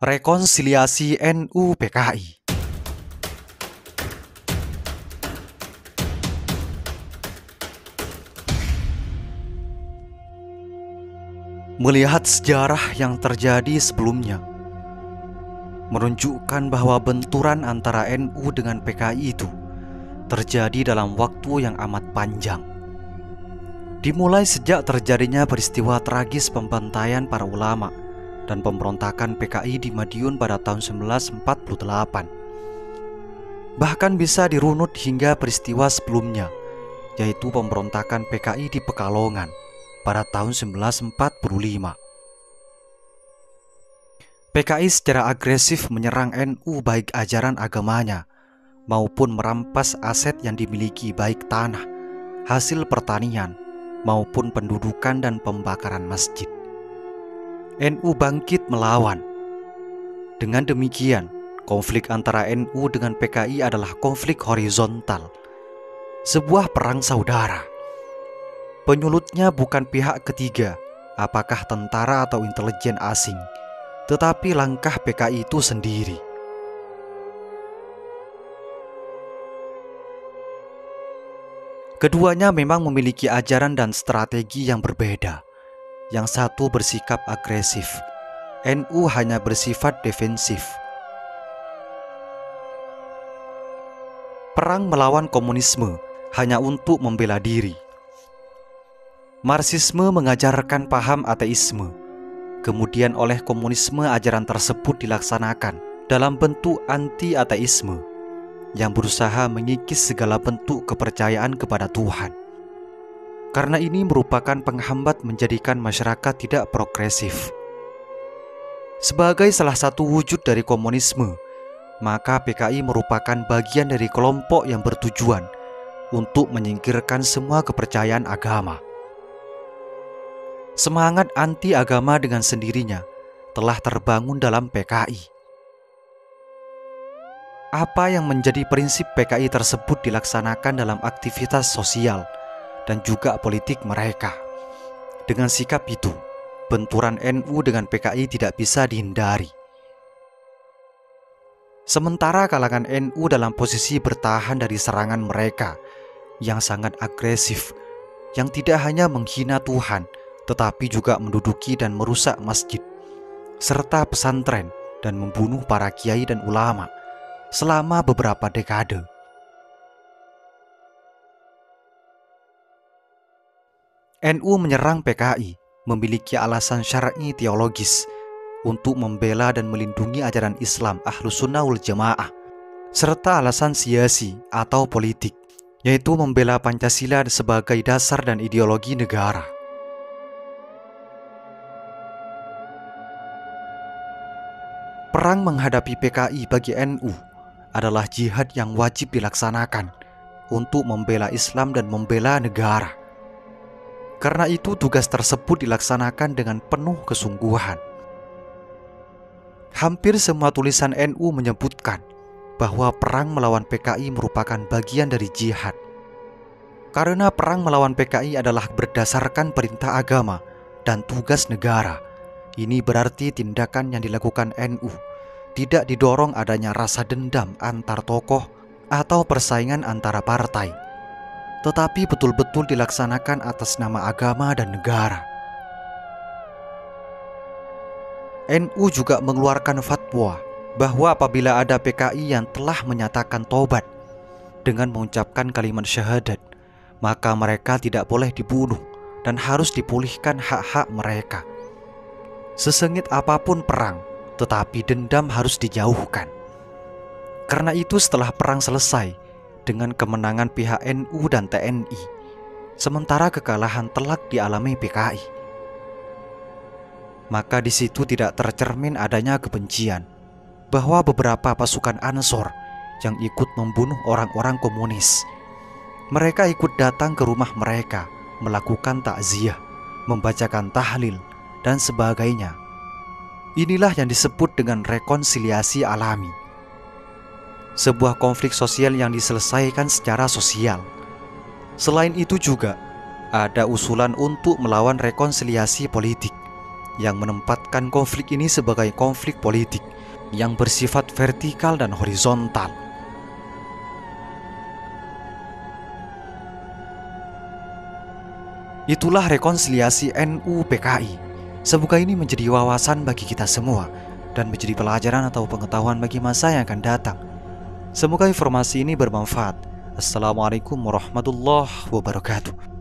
Rekonsiliasi NU PKI. Melihat sejarah yang terjadi sebelumnya menunjukkan bahwa benturan antara NU dengan PKI itu terjadi dalam waktu yang amat panjang. Dimulai sejak terjadinya peristiwa tragis pembantaian para ulama dan pemberontakan PKI di Madiun pada tahun 1948. Bahkan bisa dirunut hingga peristiwa sebelumnya, yaitu pemberontakan PKI di Pekalongan pada tahun 1945. PKI secara agresif menyerang NU baik ajaran agamanya maupun merampas aset yang dimiliki baik tanah, hasil pertanian, maupun pendudukan dan pembakaran masjid. NU bangkit melawan. Dengan demikian, konflik antara NU dengan PKI adalah konflik horizontal, sebuah perang saudara. Penyulutnya bukan pihak ketiga, apakah tentara atau intelijen asing, tetapi langkah PKI itu sendiri. Keduanya memang memiliki ajaran dan strategi yang berbeda. Yang satu bersikap agresif, NU hanya bersifat defensif. Perang melawan komunisme hanya untuk membela diri. Marxisme mengajarkan paham ateisme. Kemudian oleh komunisme ajaran tersebut dilaksanakan dalam bentuk anti-ateisme yang berusaha mengikis segala bentuk kepercayaan kepada Tuhan. Karena ini merupakan penghambat menjadikan masyarakat tidak progresif. Sebagai salah satu wujud dari komunisme, maka PKI merupakan bagian dari kelompok yang bertujuan untuk menyingkirkan semua kepercayaan agama. Semangat anti-agama dengan sendirinya telah terbangun dalam PKI. Apa yang menjadi prinsip PKI tersebut dilaksanakan dalam aktivitas sosial dan juga politik mereka. Dengan sikap itu, benturan NU dengan PKI tidak bisa dihindari. Sementara kalangan NU dalam posisi bertahan dari serangan mereka yang sangat agresif, yang tidak hanya menghina Tuhan, tetapi juga menduduki dan merusak masjid, serta pesantren dan membunuh para kiai dan ulama selama beberapa dekade. NU menyerang PKI memiliki alasan syar'i teologis untuk membela dan melindungi ajaran Islam Ahlus Sunnah wal Jamaah, serta alasan siasi atau politik, yaitu membela Pancasila sebagai dasar dan ideologi negara. Perang menghadapi PKI bagi NU adalah jihad yang wajib dilaksanakan untuk membela Islam dan membela negara. Karena itu tugas tersebut dilaksanakan dengan penuh kesungguhan. Hampir semua tulisan NU menyebutkan bahwa perang melawan PKI merupakan bagian dari jihad. Karena perang melawan PKI adalah berdasarkan perintah agama dan tugas negara. Ini berarti tindakan yang dilakukan NU tidak didorong adanya rasa dendam antar tokoh atau persaingan antara partai, tetapi betul-betul dilaksanakan atas nama agama dan negara. NU juga mengeluarkan fatwa bahwa apabila ada PKI yang telah menyatakan taubat dengan mengucapkan kalimat syahadat, maka mereka tidak boleh dibunuh dan harus dipulihkan hak-hak mereka. Sesengit apapun perang, tetapi dendam harus dijauhkan. Karena itu setelah perang selesai dengan kemenangan pihak NU dan TNI, sementara kekalahan telak dialami PKI, maka di situ tidak tercermin adanya kebencian bahwa beberapa pasukan Ansor yang ikut membunuh orang-orang komunis. Mereka ikut datang ke rumah mereka, melakukan takziah, membacakan tahlil, dan sebagainya. Inilah yang disebut dengan rekonsiliasi alami. Sebuah konflik sosial yang diselesaikan secara sosial. Selain itu juga ada usulan untuk melawan rekonsiliasi politik yang menempatkan konflik ini sebagai konflik politik yang bersifat vertikal dan horizontal. Itulah rekonsiliasi NU PKI. Semoga ini menjadi wawasan bagi kita semua dan menjadi pelajaran atau pengetahuan bagi masa yang akan datang. Semoga informasi ini bermanfaat. Assalamualaikum warahmatullahi wabarakatuh.